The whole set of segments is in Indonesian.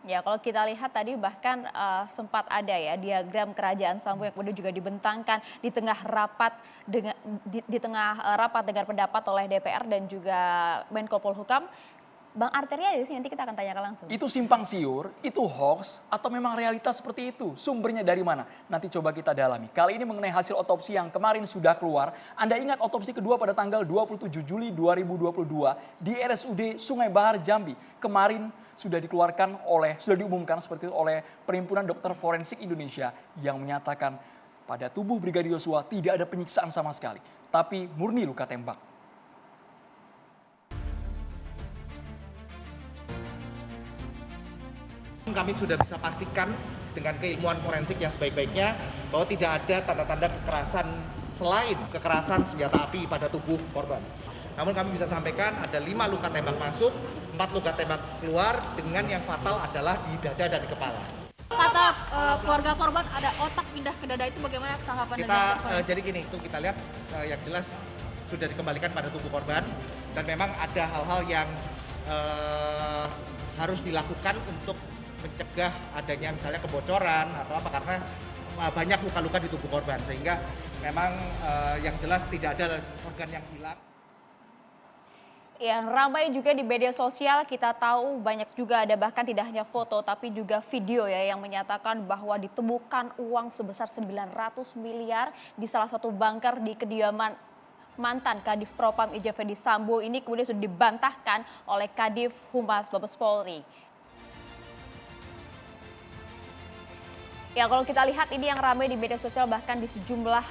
Ya, kalau kita lihat tadi bahkan sempat ada ya diagram kerajaan Sambo yang kemudian juga dibentangkan di tengah rapat dengan di tengah rapat dengar pendapat oleh DPR dan juga Menko Polhukam. Bang Arteria di sini nanti kita akan tanyakan langsung. Itu simpang siur, itu hoax, atau memang realitas seperti itu? Sumbernya dari mana? Nanti coba kita dalami. Kali ini mengenai hasil otopsi yang kemarin sudah keluar. Anda ingat otopsi kedua pada tanggal 27 Juli 2022 di RSUD Sungai Bahar, Jambi. Kemarin sudah diumumkan seperti itu oleh Perhimpunan Dokter Forensik Indonesia yang menyatakan pada tubuh Brigadir Yosua tidak ada penyiksaan sama sekali, tapi murni luka tembak. Kami sudah bisa pastikan dengan keilmuan forensik yang sebaik-baiknya bahwa tidak ada tanda-tanda kekerasan selain kekerasan senjata api pada tubuh korban. Namun kami bisa sampaikan ada 5 luka tembak masuk, 4 luka tembak keluar dengan yang fatal adalah di dada dan di kepala. Kata keluarga korban ada otak pindah ke dada, itu bagaimana tanggapan Jadi gini, itu kita lihat yang jelas sudah dikembalikan pada tubuh korban dan memang ada hal-hal yang harus dilakukan untuk mencegah adanya misalnya kebocoran atau apa, karena banyak luka-luka di tubuh korban sehingga memang yang jelas tidak ada organ yang hilang. Yang ramai juga di media sosial kita tahu banyak juga ada bahkan tidak hanya foto tapi juga video ya yang menyatakan bahwa ditemukan uang sebesar 900 miliar di salah satu bunker di kediaman mantan Kadif Propam Irjen Verdi Sambo. Ini kemudian sudah dibantahkan oleh Kadif Humas Mabes Polri. Ya, kalau kita lihat ini yang ramai di media sosial bahkan di sejumlah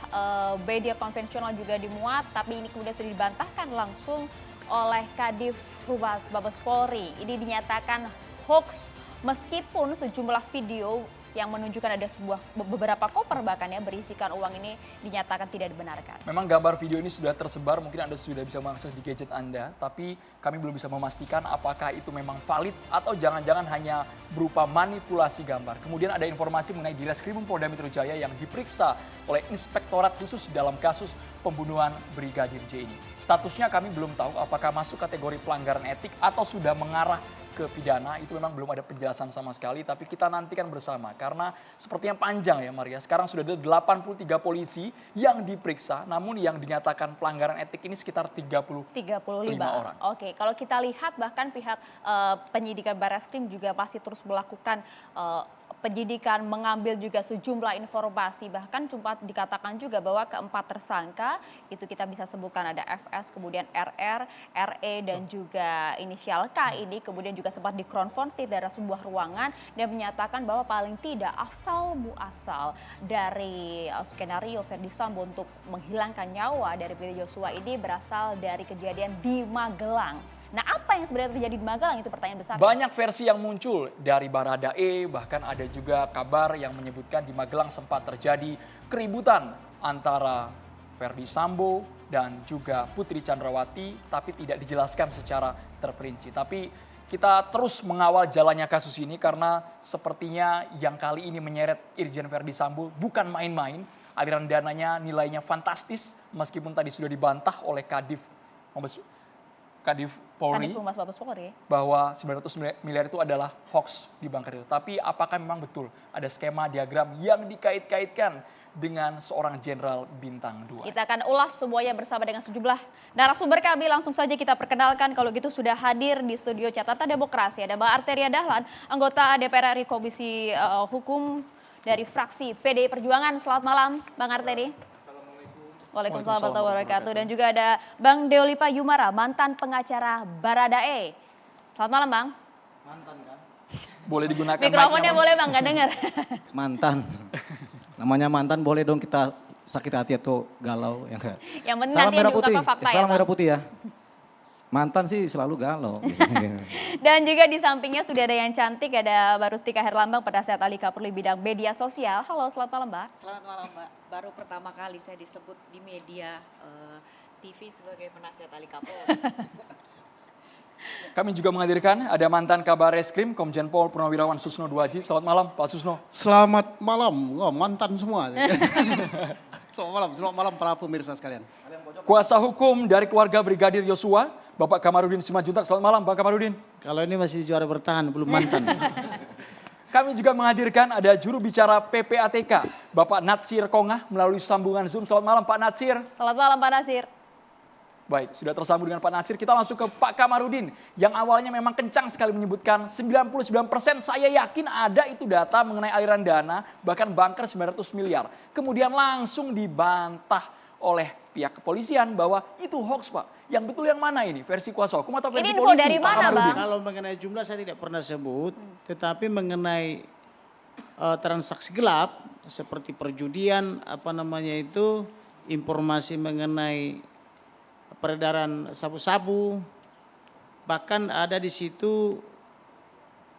media konvensional juga dimuat, tapi ini kemudian sudah dibantahkan langsung oleh Kadif Humas Mabes Polri. Ini dinyatakan hoax meskipun sejumlah video yang menunjukkan ada beberapa koper bahkan ya berisikan uang ini dinyatakan tidak dibenarkan. Memang gambar video ini sudah tersebar, mungkin Anda sudah bisa mengakses di gadget Anda, tapi kami belum bisa memastikan apakah itu memang valid atau jangan-jangan hanya berupa manipulasi gambar. Kemudian ada informasi mengenai di Reskrimum Polda Metro Jaya yang diperiksa oleh Inspektorat Khusus dalam kasus pembunuhan Brigadir J ini. Statusnya kami belum tahu apakah masuk kategori pelanggaran etik atau sudah mengarah ke pidana, itu memang belum ada penjelasan sama sekali, tapi kita nantikan bersama karena sepertinya panjang ya Maria. Sekarang sudah ada 83 polisi yang diperiksa, namun yang dinyatakan pelanggaran etik ini sekitar 35 orang. Oke, kalau kita lihat bahkan pihak penyidikan Barreskrim juga masih terus melakukan penyidikan, mengambil juga sejumlah informasi, bahkan sempat dikatakan juga bahwa keempat tersangka itu kita bisa sebutkan ada FS, kemudian RR, RE dan juga inisial K ini kemudian juga sempat dikonfrontir dari sebuah ruangan dan menyatakan bahwa paling tidak asal muasal dari skenario Verdi Sambo untuk menghilangkan nyawa dari Brigadir Yosua ini berasal dari kejadian di Magelang. Nah, apa yang sebenarnya terjadi di Magelang itu pertanyaan besar. Banyak versi yang muncul dari Baradae, bahkan ada juga kabar yang menyebutkan di Magelang sempat terjadi keributan antara Verdi Sambo dan juga Putri Chandrawati, tapi tidak dijelaskan secara terperinci. Tapi kita terus mengawal jalannya kasus ini karena sepertinya yang kali ini menyeret Irjen Verdi Sambo bukan main-main. Aliran dananya nilainya fantastis meskipun tadi sudah dibantah oleh Kadif Polri bahwa 900 miliar itu adalah hoax di bunker itu. Tapi apakah memang betul ada skema diagram yang dikait-kaitkan dengan seorang jenderal bintang 2? Kita akan ulas semuanya bersama dengan sejumlah narasumber kami. Langsung saja kita perkenalkan kalau gitu sudah hadir di studio Catatan Demokrasi. Ada Bang Arteria Dahlan, anggota DPR RI Komisi Hukum dari fraksi PDI Perjuangan. Selamat malam Bang Arteri. Waalaikumsalam warahmatullahi wabarakatuh. Dan juga ada Bang Deolipa Yumara, mantan pengacara Baradae. Selamat malam Bang. Mantan kan? Boleh digunakan mikrofonnya boleh Bang, nggak dengar. Mantan. Namanya mantan boleh dong kita sakit hati atau galau. Yang penting salam nanti merah juga putih. fakta Salam ya merah putih ya. Mantan sih selalu galau. Dan juga di sampingnya sudah ada yang cantik, ada Mbak Rustika Herlambang, penasihat ahli Kapolri bidang media sosial. Halo, selamat malam Mbak. Selamat malam Mbak. Baru pertama kali saya disebut di media TV sebagai penasihat ahli Kapolri. Kami juga menghadirkan ada mantan Kabar Reskrim Komjen Pol Purnawirawan Susno Duaji. Selamat malam Pak Susno. Selamat malam, mantan semua. Selamat malam para pemirsa sekalian. Kuasa hukum dari keluarga Brigadir Yosua, Bapak Kamarudin Simanjuntak. Selamat malam Pak Kamarudin. Kalau ini masih juara bertahan, belum mantan. Kami juga menghadirkan ada juru bicara PPATK, Bapak Natsir Kongah melalui sambungan Zoom. Selamat malam Pak Natsir. Selamat malam Pak Nasir. Baik, sudah tersambung dengan Pak Natsir. Kita langsung ke Pak Kamarudin yang awalnya memang kencang sekali menyebutkan 99% saya yakin ada itu data mengenai aliran dana, bahkan banker 900 miliar. Kemudian langsung dibantah oleh pihak kepolisian bahwa itu hoax Pak. Yang betul yang mana ini? Versi kuasa hukum atau versi Ini info polisi? dari Pak mana, Kamarudin? Bang? Kalau mengenai jumlah saya tidak pernah sebut, tetapi mengenai transaksi gelap seperti perjudian, informasi mengenai peredaran sabu-sabu, bahkan ada di situ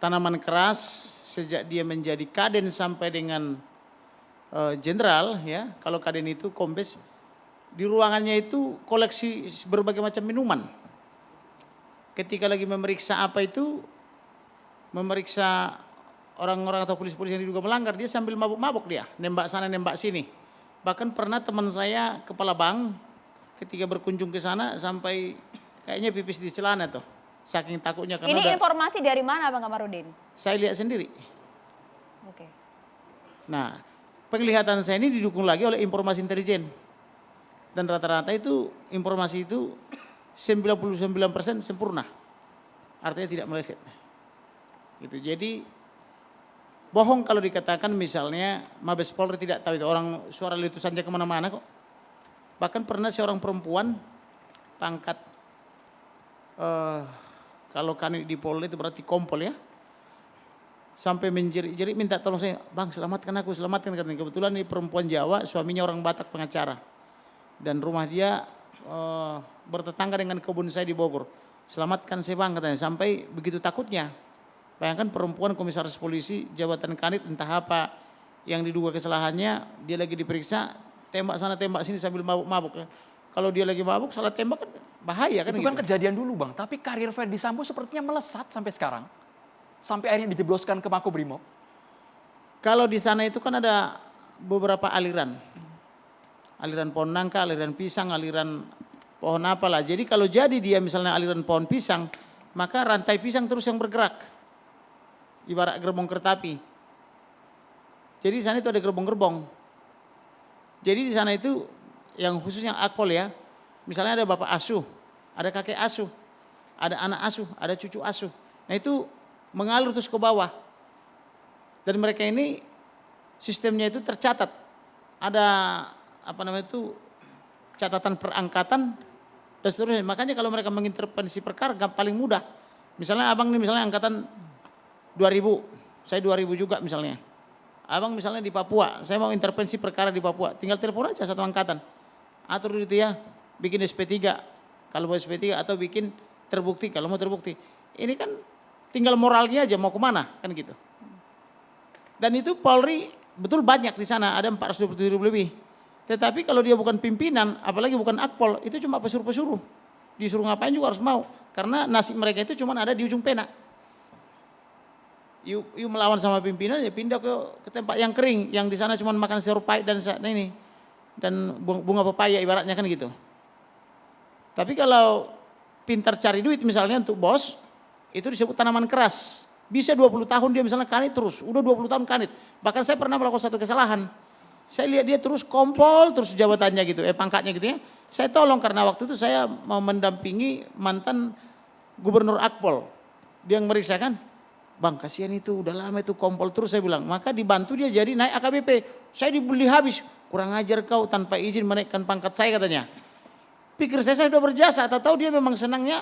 tanaman keras sejak dia menjadi kaden sampai dengan jenderal, ya. Kalau kaden itu kombes, di ruangannya itu koleksi berbagai macam minuman. Ketika lagi memeriksa memeriksa orang-orang atau polisi-polisi yang diduga melanggar, dia sambil mabuk-mabuk dia, nembak sana nembak sini. Bahkan pernah teman saya kepala bank ketika berkunjung ke sana sampai kayaknya pipis di celana tuh, saking takutnya karena Ini informasi dari mana Bang Kamarudin? saya lihat sendiri. Oke. Nah, penglihatan saya ini didukung lagi oleh informasi intelijen. Dan rata-rata itu informasi itu 99% sempurna. Artinya tidak meleset. Gitu. Jadi bohong kalau dikatakan misalnya Mabes Polri tidak tahu itu, orang suara letusannya kemana-mana kok. Bahkan pernah seorang perempuan pangkat kalau kanit di Polri itu berarti kompol ya. Sampai menjerit-jerit minta tolong saya, Bang selamatkan aku, selamatkan. Kebetulan ini perempuan Jawa, suaminya orang Batak pengacara. Dan rumah dia bertetangga dengan kebun saya di Bogor. Selamatkan saya Bang katanya, sampai begitu takutnya. Bayangkan perempuan komisaris polisi, jabatan kanit entah apa yang diduga kesalahannya, dia lagi diperiksa, tembak sana tembak sini sambil mabuk-mabuk. Kalau dia lagi mabuk salah tembak kan bahaya kan. Itu kan kejadian dulu Bang, tapi karir Ferdy Sambo sepertinya melesat sampai sekarang. Sampai akhirnya dijebloskan ke Makobrimob. Kalau di sana itu kan ada beberapa aliran. Aliran pohon nangka, aliran pisang, aliran pohon apalah. Jadi kalau jadi dia misalnya aliran pohon pisang, maka rantai pisang terus yang bergerak. Ibarat gerbong kereta api. Jadi di sana itu ada gerbong-gerbong. Jadi di sana itu yang khususnya akpol ya. Misalnya ada bapak asuh, ada kakek asuh, ada anak asuh, ada cucu asuh. Nah itu mengalir terus ke bawah. Dan mereka ini sistemnya itu tercatat. Ada catatan perangkatan dan seterusnya. Makanya kalau mereka mengintervensi perkara paling mudah. Misalnya abang ini misalnya angkatan 2000, saya 2000 juga misalnya. Abang misalnya di Papua, saya mau intervensi perkara di Papua, tinggal telepon aja satu angkatan. Atur itu ya, bikin SP3 kalau mau SP3 atau bikin terbukti kalau mau terbukti. Ini kan tinggal moralnya aja mau kemana kan gitu. Dan itu Polri betul banyak di sana, ada 427 ribu lebih. Tetapi kalau dia bukan pimpinan, apalagi bukan akpol, itu cuma pesuruh-pesuruh. Disuruh ngapain juga harus mau. Karena nasib mereka itu cuma ada di ujung pena. You melawan sama pimpinan, ya pindah ke tempat yang kering. Yang di sana cuma makan sayur pahit dan bunga pepaya ibaratnya kan gitu. Tapi kalau pintar cari duit misalnya untuk bos, itu disebut tanaman keras. Bisa 20 tahun dia misalnya kanit terus, udah 20 tahun kanit. Bahkan saya pernah melakukan satu kesalahan. Saya lihat dia terus kompol, terus jabatannya gitu, pangkatnya gitu ya. Saya tolong karena waktu itu saya mau mendampingi mantan gubernur Akpol. Dia yang meriksa kan, Bang kasihan itu udah lama itu kompol terus saya bilang. Maka dibantu dia jadi naik AKBP. Saya dibeli habis, kurang ajar kau tanpa izin menaikkan pangkat saya katanya. Pikir saya sudah berjasa, atau tahu dia memang senangnya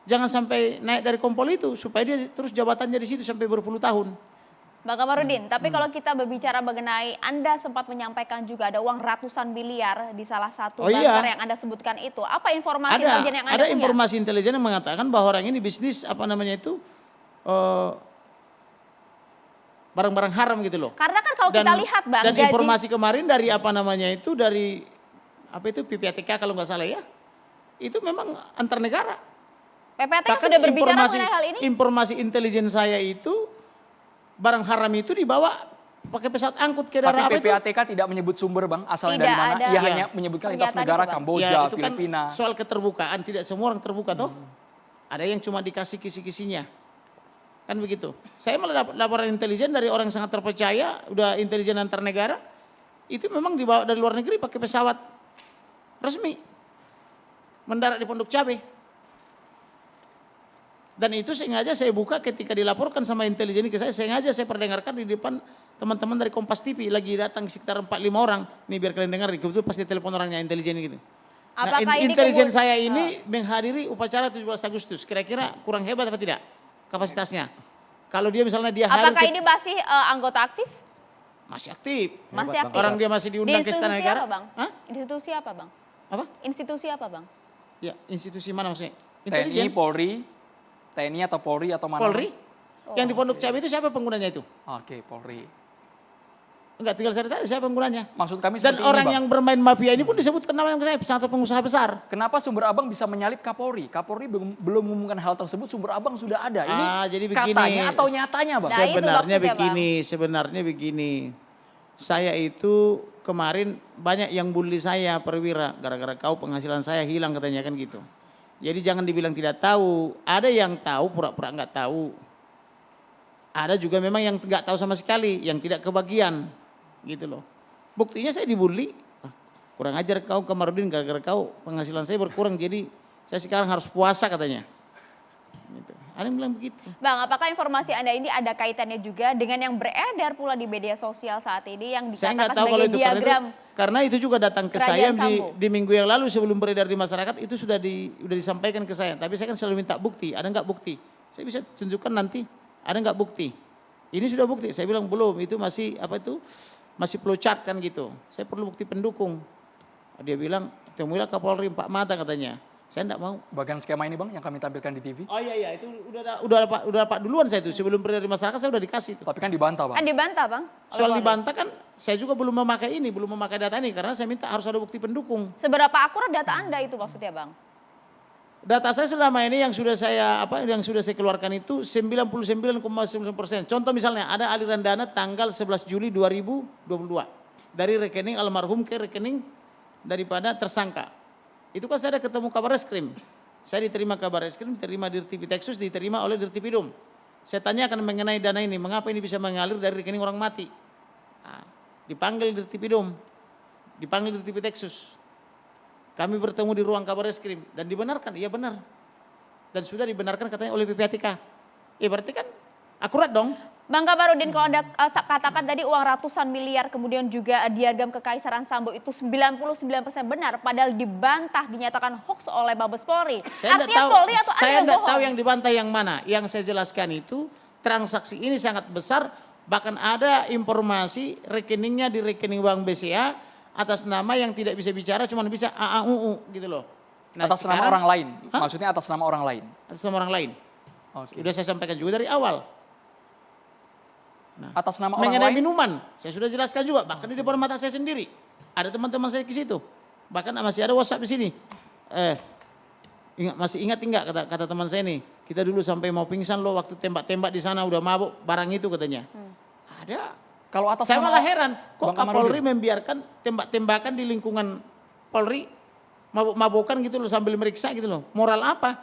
jangan sampai naik dari kompol itu supaya dia terus jabatannya di situ sampai berpuluh tahun. Bang Kamarudin, tapi kalau kita berbicara mengenai Anda sempat menyampaikan juga ada uang ratusan miliar di salah satu banker yang Anda sebutkan itu. Apa informasi intelijen yang Anda punya? Ada informasi intelijen yang mengatakan bahwa orang ini bisnis barang-barang haram gitu loh. Karena kan kalau kita lihat Bang, dan informasi kemarin dari dari PPATK kalau nggak salah ya, itu memang antar negara. PPATK sudah berbicara mengenai hal ini? Informasi intelijen saya itu barang haram itu dibawa pakai pesawat angkut ke daerah Tapi PPATK tidak menyebut sumber Bang, asalnya dari mana. Ia hanya menyebutkan lintas negara, Kamboja, itu Filipina. Kan soal keterbukaan, tidak semua orang terbuka toh. Ada yang cuma dikasih kisi-kisinya. Kan Kan begitu. Saya malah dapat laporan intelijen dari orang yang sangat terpercaya, udah intelijen antar negara, itu memang dibawa dari luar negeri pakai pesawat resmi. Mendarat di Pondok Cabe. Dan itu sengaja saya buka ketika dilaporkan sama intelijen ke saya, sengaja saya perdengarkan di depan teman-teman dari Kompas TV, lagi datang sekitar 4-5 orang. Nih biar kalian dengar, kebetulan pasti telepon orangnya intelijen gitu. Nah, Apakah ini intelijen saya ini menghadiri upacara 17 Agustus, kira-kira kurang hebat apa tidak kapasitasnya? Kalau dia misalnya dia Apakah ini masih anggota aktif? masih aktif. Masih aktif. Orang dia masih diundang ke Istana institusi Negara. apa, Bang? Hah? Institusi apa, Bang? Apa? Institusi apa, Bang? Ya, institusi mana maksudnya? TNI, Intelijen. Polri, TNI atau Polri atau mana? Polri. Yang di Pondok Cabe itu siapa penggunanya itu? Oke, Polri. Enggak, tinggal saya tanya siapa penggunanya. Maksud kami Dan seperti orang ini, Bang. yang bermain mafia ini pun disebutkan nama yang saya, satu pengusaha besar. Kenapa sumber abang bisa menyalip Kapolri? Kapolri belum mengumumkan hal tersebut, sumber abang sudah ada. Ini Jadi begini. katanya atau nyatanya, Bang? Nah, itu Sebenarnya maksudnya, sebenarnya begini. Saya itu kemarin banyak yang bully saya perwira gara-gara kau penghasilan saya hilang katanya kan gitu. Jadi jangan dibilang tidak tahu. Ada yang tahu pura-pura nggak tahu. Ada juga memang yang nggak tahu sama sekali, yang tidak kebagian, gitu loh. Buktinya saya dibully. Ah, kurang ajar kau Kamarudin, gara-gara kau penghasilan saya berkurang, jadi saya sekarang harus puasa katanya. Gitu. Ada yang bilang begitu. Bang, apakah informasi Anda ini ada kaitannya juga dengan yang beredar pula di media sosial saat ini yang Saya nggak dikatakan tahu kalau sebagai itu diagram? karena itu juga datang ke Kerajaan saya Sambo. di minggu yang lalu sebelum beredar di masyarakat itu sudah disampaikan ke saya. Tapi saya kan selalu minta bukti. Ada nggak bukti? Saya bisa tunjukkan nanti. Ada nggak bukti? Ini sudah bukti. Saya bilang belum. Itu masih masih flowchart kan gitu. Saya perlu bukti pendukung. Dia bilang temuilah Kapolri 4 mata katanya. Saya enggak mau. Bagian skema ini, Bang, yang kami tampilkan di TV. Oh iya itu udah dapat duluan saya itu. Sebelum beredar di masyarakat saya udah dikasih itu. Tapi kan dibantah, Bang. Kan dibantah, Bang. oleh Soal Polri. dibantah kan saya juga belum memakai data ini karena saya minta harus ada bukti pendukung. Seberapa akurat data Anda itu maksudnya, Bang? Data saya selama ini yang sudah saya keluarkan itu 99,9%. Contoh misalnya ada aliran dana tanggal 11 Juli 2022 dari rekening almarhum ke rekening daripada tersangka. Itu kan saya ada ketemu kabar reskrim. Saya diterima kabar reskrim, diterima Dirtipidum, diterima oleh Dirtipidum. Saya tanyakan mengenai dana ini, mengapa ini bisa mengalir dari rekening orang mati. Nah, dipanggil Dirtipidum, dipanggil Dirtipidum. Kami bertemu di ruang kabar reskrim dan dibenarkan, iya benar. Dan sudah dibenarkan katanya oleh PPATK. Berarti kan akurat dong. Bang Kamarudin, kalau Anda katakan tadi uang ratusan miliar kemudian juga diagam kekaisaran Sambo itu 99% benar, padahal dibantah dinyatakan hoax oleh Mabes Polri. Artinya Polri atau Anda Saya yang tidak bohong? tahu yang dibantah yang mana. Yang saya jelaskan itu transaksi ini sangat besar, bahkan ada informasi rekeningnya di rekening Bank BCA atas nama yang tidak bisa bicara, cuma bisa AAUU gitu loh. Nah, Atas nama sekarang- orang lain. Hah? Maksudnya atas nama orang lain. Atas nama orang lain. Oke. Sudah saya sampaikan juga dari awal. Atas nama orang Mengenai lain. minuman, saya sudah jelaskan juga, bahkan di depan mata saya sendiri. Ada teman-teman saya ke situ. Bahkan masih ada WhatsApp di sini. Masih ingat enggak kata teman saya nih, kita dulu sampai mau pingsan loh waktu tembak-tembak di sana udah mabuk barang itu katanya. Ada. Kalau atas Saya nama malah heran, kok Bang Kapolri Kamarudin? membiarkan tembak-tembakan di lingkungan Polri, mabuk-mabukan gitu loh sambil meriksa gitu loh. Moral apa?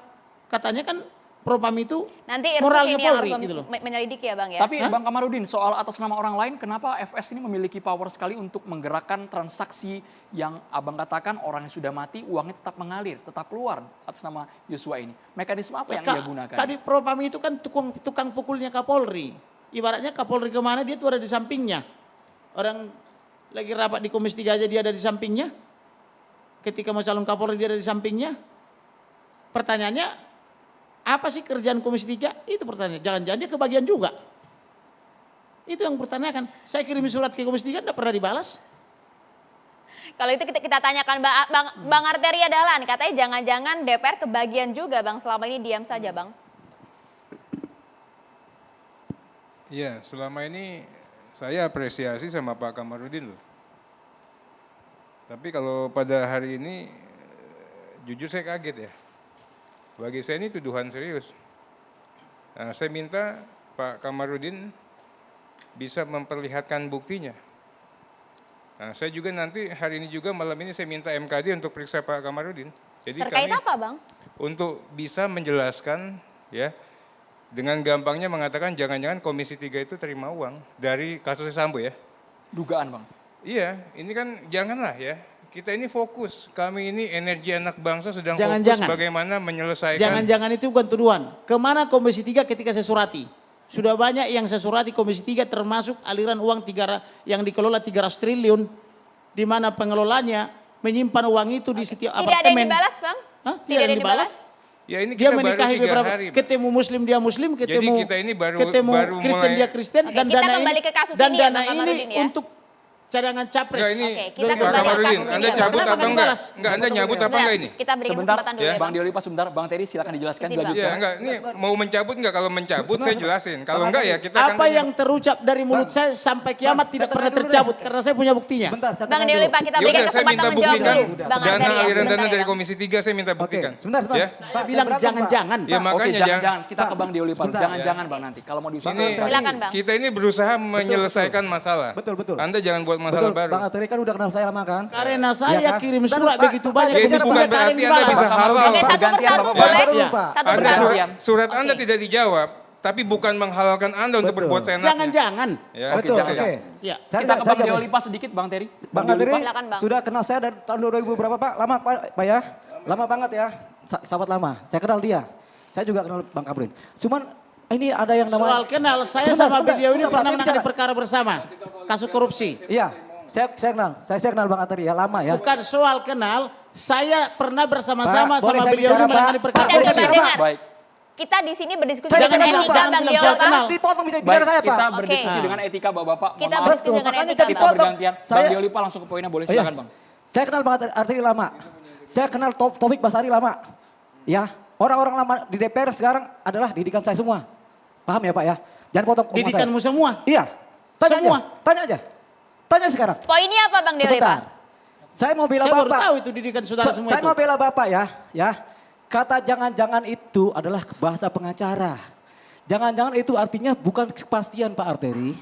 Katanya kan Propam itu Nanti moralnya ini yang Polri harus gitu loh. menyelidiki ya, Bang ya. Tapi Bang Kamarudin, soal atas nama orang lain, kenapa FS ini memiliki power sekali untuk menggerakkan transaksi yang abang katakan orang yang sudah mati, uangnya tetap mengalir, tetap keluar atas nama Yosua ini. Mekanisme apa yang ia gunakan? Tadi Propam itu kan tukang pukulnya Kapolri. Ibaratnya Kapolri kemana dia tuh ada di sampingnya. Orang lagi rapat di Komisi 3 aja dia ada di sampingnya. Ketika mau calon Kapolri dia ada di sampingnya. Pertanyaannya, apa sih kerjaan Komisi 3? Itu pertanyaan. Jangan-jangan dia kebagian juga. Itu yang pertanyakan. Saya kirim surat ke Komisi 3 tidak pernah dibalas. Kalau itu kita tanyakan Bang Arteria Dahlan, katanya jangan-jangan DPR kebagian juga, Bang, selama ini diam saja, Bang. Iya, selama ini saya apresiasi sama Pak Kamarudin loh. Tapi kalau pada hari ini, jujur saya kaget ya. Bagi saya ini tuduhan serius. Nah, saya minta Pak Kamarudin bisa memperlihatkan buktinya. Nah, saya juga nanti hari ini juga malam ini saya minta MKD untuk periksa Pak Kamarudin. Jadi Terkait kami apa, Bang? untuk bisa menjelaskan ya dengan gampangnya mengatakan jangan-jangan Komisi 3 itu terima uang dari kasusnya Sambo ya. Dugaan Bang. Iya, ini kan janganlah ya. Kita ini fokus, kami ini energi anak bangsa sedang Jangan-jangan. fokus bagaimana menyelesaikan. Jangan-jangan itu bukan tuduhan. Kemana Komisi 3 ketika saya surati? Sudah banyak yang saya surati Komisi 3 termasuk aliran uang yang dikelola 300 triliun di mana pengelolanya menyimpan uang itu di setiap Tidak ada yang apartemen. dibalas, Bang? Hah? Tidak ada yang dibalas? Ya ini Dia kita baru menikahi 3 beberapa, hari. Pak. ketemu Muslim dia Muslim, ketemu kita ini baru Kristen mulai- dia Kristen, Oke, dan kita dana kembali ini ke kasus dan ini ya, dana Bang ini Kamarudin ya. untuk cadangan capres. Enggak, ini Oke, kita Pak kembali ke Kamarudin, kasus Anda ini. cabut Kenapa atau nggak enggak? dibalas? Enggak, Anda nyabut apa Sebentar, enggak ini? Kita berikan Sebentar, kesempatan dulu ya. ya, Bang Diolipa sebentar, Bang Terry silakan dijelaskan Izin, Bang. dilanjutkan. Ya enggak, ini mau mencabut enggak? Kalau mencabut saya jelasin. Kalau enggak ya kita akan Apa yang terucap dari mulut saya sampai kiamat Bang, tidak saya pernah tenang dulu tercabut deh. karena saya punya buktinya. Sebentar, saya Bang tenang dulu. Deolipa, kita Ya berikan udah, saya kesempatan minta menjawab buktikan dulu. Bang dana Arteria, aliran sebentar dana ya, dari Bang. Komisi 3 saya minta Oke, buktikan. sebentar. Ya. Saya bilang jangan-jangan. Ya Oke, makanya jangan-jangan kita ke Pak. Bang Diolipa. Sebentar. Jangan-jangan Bang nanti kalau mau diusulkan. Ini Silakan, Bang. kita ini berusaha menyelesaikan masalah. Betul, betul. Anda jangan buat masalah Betul, baru. Bang Ateri kan udah kenal saya lama kan? Karena saya Iya kan? kirim Dan surat Pak, begitu Pak, banyak Ya, ini Komisi bukan 3 tak ada berarti yang Anda dibalas. bisa halal. Oke, satu Pergantian, persatu Bapak. boleh? Iya. Satu Ada persatu. surat Anda Oke. tidak dijawab, tapi bukan menghalalkan Anda untuk Betul. berbuat seenaknya. Jangan-jangan. Ya. Oke, Betul, jangan, oke. jangan. Ya. Saya Kita ke Bang jawab. Diolipa sedikit Bang Terry. Bang Adri Silakan, Bang. sudah kenal saya dari tahun 2000 berapa Pak? Lama Pak ya? Lama banget ya. Sahabat lama. Saya kenal dia. Saya juga kenal Bang Kamarudin. Cuman ini ada yang Soal namanya kenal, saya Sebentar, sama sebentar. beliau ini Sebentar, pernah saya menangani bicara. perkara bersama. Kasus korupsi. Iya, saya kenal. Saya kenal Bang Ateri ya lama ya. Bukan soal kenal, saya pernah bersama-sama Pak, boleh sama saya beliau ini bicara, menangani Pak? perkara Pak, Kita boleh coba bicara, dengar. Baik. Kita di sini berdiskusi Jangan dengan bilang, etika, jangan Bang bilang soal Deolipa. kenal. Dipotong bisa Baik, bicara saya kita Pak. berdiskusi Oke. dengan etika Bapak-bapak. Kita Mohon maaf. berdiskusi dengan makanya etika, jadi Kita Bang. potong. bergantian. Bang Saya- Diolipa langsung ke poinnya boleh Oh, iya. silakan Bang. Saya kenal Bang Ateri lama. Saya kenal Taufik Basari lama. Ya, orang-orang lama di DPR sekarang adalah didikan saya semua. Paham ya Pak ya? Jangan potong omongan saya. Didikanmu semua. Iya. Tanya Semua. aja. Tanya aja. Tanya sekarang. Poinnya apa, Bang Deolipa? Sebentar. Saya mau bela Saya baru Bapak. tahu itu didikan saudara semua Saya itu. mau bela Bapak ya. Kata jangan-jangan itu adalah bahasa pengacara. Jangan-jangan itu artinya bukan kepastian Pak Arteri.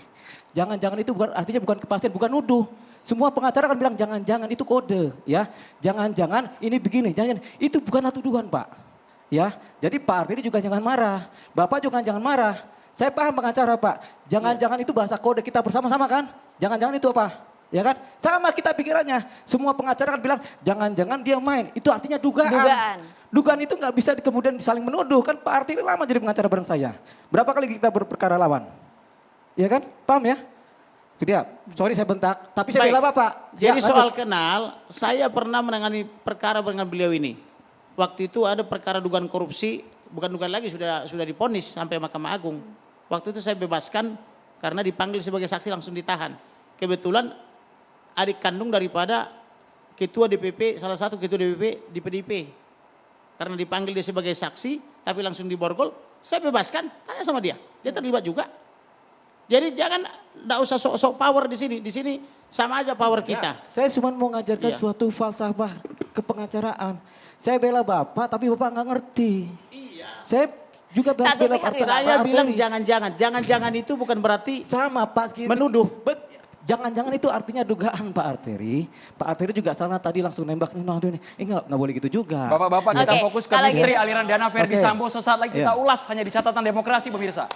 Jangan-jangan itu artinya bukan kepastian, bukan nuduh. Semua pengacara kan bilang jangan-jangan itu kode ya. Jangan-jangan ini begini, jangan itu bukanlah tuduhan Pak. Ya. Jadi Pak Arteri juga jangan marah. Bapak juga jangan marah. Saya paham pengacara Pak. Jangan-jangan itu bahasa kode kita bersama-sama kan? Jangan-jangan itu apa? Ya kan? Sama kita pikirannya. Semua pengacara kan bilang jangan-jangan dia main. Itu artinya dugaan. Dugaan. Dugaan itu nggak bisa kemudian saling menuduh. Kan Pak Arteri lama jadi pengacara bareng saya. Berapa kali kita berperkara lawan? Ya kan? Paham ya? Itu dia. Sorry saya bentak. Tapi saya Baik. bela Bapak. Jadi Ya, soal lanjut. kenal, saya pernah menangani perkara dengan beliau ini. Waktu itu ada perkara dugaan korupsi, bukan dugaan lagi sudah diponis sampai Mahkamah Agung. Waktu itu saya bebaskan karena dipanggil sebagai saksi langsung ditahan. Kebetulan adik kandung daripada ketua DPP, salah satu ketua DPP di PDIP. Karena dipanggil dia sebagai saksi, tapi langsung diborgol, saya bebaskan, tanya sama dia. Dia terlibat juga. Jadi jangan, enggak usah sok-sok power di sini. Di sini sama aja power kita. Saya cuma mau ngajarkan Iya. suatu falsafah kepengacaraan. Saya bela Bapak tapi Bapak nggak ngerti. Iya. Saya juga Satu bela pihak Pak Saya Arteri. bilang jangan-jangan. Jangan-jangan itu bukan berarti Sama Pak. menuduh. Jangan-jangan itu artinya dugaan Pak Arteri. Pak Arteri juga sana tadi langsung nembak nih. Nggak boleh gitu juga. Bapak-bapak kita Oke, fokus ke kalau misteri gitu- aliran dana Verdi Oke. Sambo. Sesaat lagi kita Iya. ulas hanya di catatan demokrasi pemirsa.